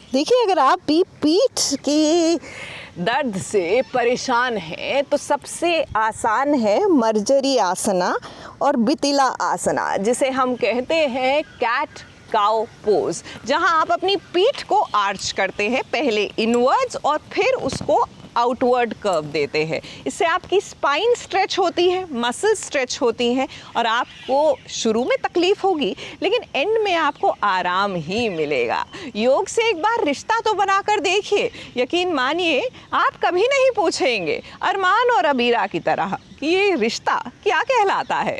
देखिए, अगर आप भी पीठ के दर्द से परेशान हैं तो सबसे आसान है मर्जरी आसना और बितिला आसना, जिसे हम कहते हैं कैट काउ पोज, जहां आप अपनी पीठ को आर्च करते हैं, पहले इनवर्ड्स और फिर उसको आउटवर्ड कर्व देते हैं। इससे आपकी स्पाइन स्ट्रेच होती है, मसल स्ट्रेच होती हैं और आपको शुरू में तकलीफ होगी लेकिन एंड में आपको आराम ही मिलेगा। योग से एक बार रिश्ता तो बनाकर देखिए, यकीन मानिए आप कभी नहीं पूछेंगे अरमान और अबीरा की तरह कि ये रिश्ता क्या कहलाता है।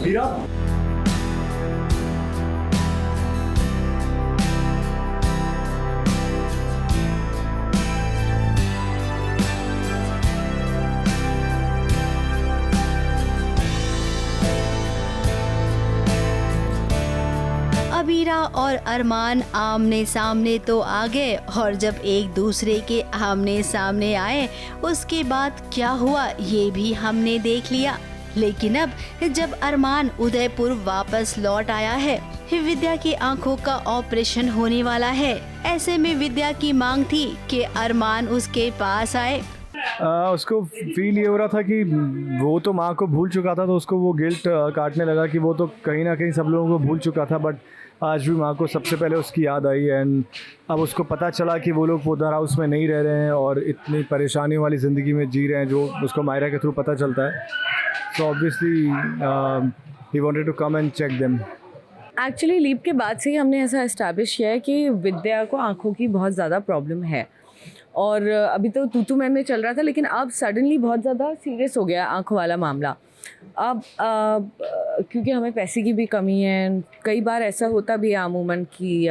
हीरा, अबीरा और अरमान आमने सामने तो आ गए और जब एक दूसरे के आमने सामने आए उसके बाद क्या हुआ ये भी हमने देख लिया। लेकिन अब जब अरमान उदयपुर वापस लौट आया है, विद्या की आंखों का ऑपरेशन होने वाला है। ऐसे में विद्या की मांग थी कि अरमान उसके पास आए। उसको फील ये हो रहा था कि वो तो माँ को भूल चुका था, तो उसको वो गिल्ट काटने लगा कि वो तो कहीं ना कहीं सब लोगों को भूल चुका था, बट आज भी माँ को सबसे पहले उसकी याद आई। एंड अब उसको पता चला कि वो लोग पोदर हाउस में नहीं रह रहे हैं और इतनी परेशानियों वाली ज़िंदगी में जी रहे हैं, जो उसको मायरा के थ्रू पता चलता है। So obviously he wanted to come and check them. Actually leap के बाद से ही हमने ऐसा इस्टेब्लिश किया है कि विद्या को आंखों की बहुत ज़्यादा प्रॉब्लम है और अभी तो तू में चल रहा था, लेकिन अब सडनली बहुत ज़्यादा सीरियस हो गया आंखों वाला मामला। अब क्योंकि हमें पैसे की भी कमी है, कई बार ऐसा होता भी है अमूमन कि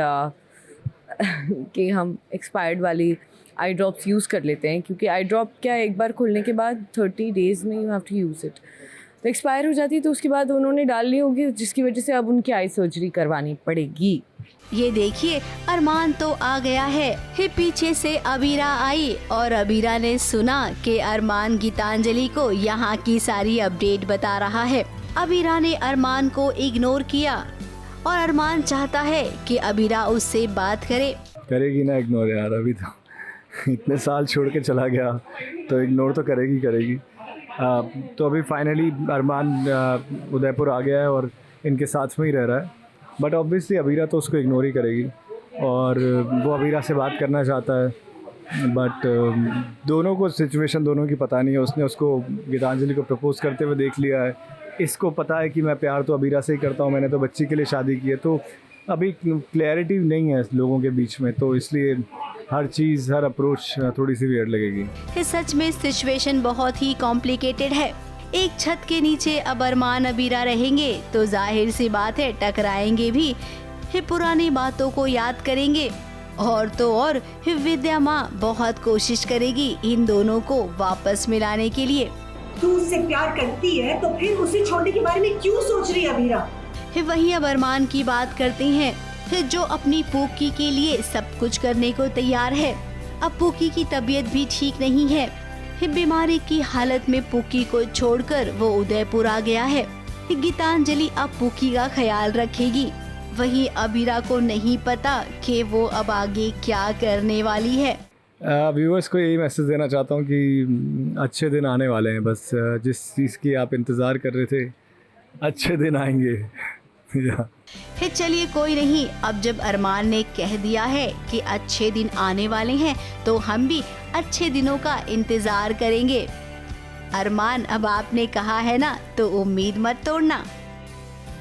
हम एक्सपायर्ड वाली आई ड्रॉप्स यूज़ कर लेते हैं, क्योंकि आई ड्रॉप क्या एक बार खुलने के बाद 30 डेज़ में you have to use it, तो एक्सपायर हो जाती है, तो उसके बाद उन्होंने डाल ली होगी, जिसकी वजह से अब उनकी आई सर्जरी करवानी पड़ेगी। ये देखिए अरमान तो आ गया है, फिर पीछे से अबीरा आई और अबीरा ने सुना कि अरमान गीतांजलि को यहाँ की सारी अपडेट बता रहा है। अबीरा ने अरमान को इग्नोर किया और अरमान चाहता है कि अबीरा उससे बात करे। करेगी ना इग्नोर यार, अभी तो इतने साल छोड़ के चला गया तो इग्नोर तो करेगी। तो अभी फाइनली अरमान उदयपुर आ गया है और इनके साथ में ही रह रहा है, बट ऑब्वियसली अबीरा तो उसको इग्नोर ही करेगी और वो अबीरा से बात करना चाहता है, बट दोनों को सिचुएशन दोनों की पता नहीं है। उसने उसको गीतांजलि को प्रपोज़ करते हुए देख लिया है, इसको पता है कि मैं प्यार तो अबीरा से ही करता हूँ, मैंने तो बच्ची के लिए शादी की है, तो अभी क्लैरिटी नहीं है लोगों के बीच में, तो इसलिए हर चीज़ हर अप्रोच थोड़ी सी वियर्ड लगेगी। सच में सिचुएशन बहुत ही कॉम्प्लिकेटेड है। एक छत के नीचे अब अरमान अबीरा रहेंगे तो जाहिर सी बात है टकराएंगे भी, फिर पुरानी बातों को याद करेंगे और तो और विद्या माँ बहुत कोशिश करेगी इन दोनों को वापस मिलाने के लिए। तू उससे प्यार करती है तो फिर उसे छोड़ने के बारे में क्यों सोच रही है अबीरा? फिर वही अब अरमान की बात करती हैं, फिर जो अपनी पूकी के लिए सब कुछ करने को तैयार है। अब पूकी की तबीयत भी ठीक नहीं है, फिर बीमारी की हालत में पूकी को छोड़कर वो उदयपुर आ गया है। गीतांजलि अब पूकी का ख्याल रखेगी, वहीं अबीरा को नहीं पता कि वो अब आगे क्या करने वाली है। व्यूअर्स को यही मैसेज देना चाहता हूँ कि अच्छे दिन आने वाले हैं, बस जिस चीज़ की आप इंतज़ार कर रहे थे अच्छे दिन आएंगे। फिर चलिए कोई नहीं, अब जब अरमान ने कह दिया है कि अच्छे दिन आने वाले हैं तो हम भी अच्छे दिनों का इंतजार करेंगे। अरमान अब आपने कहा है ना तो उम्मीद मत तोड़ना।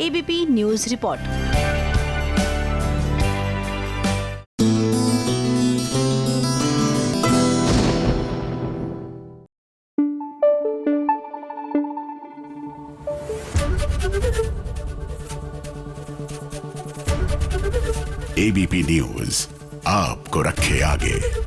ABP news report. ABP news आपको रखे आगे।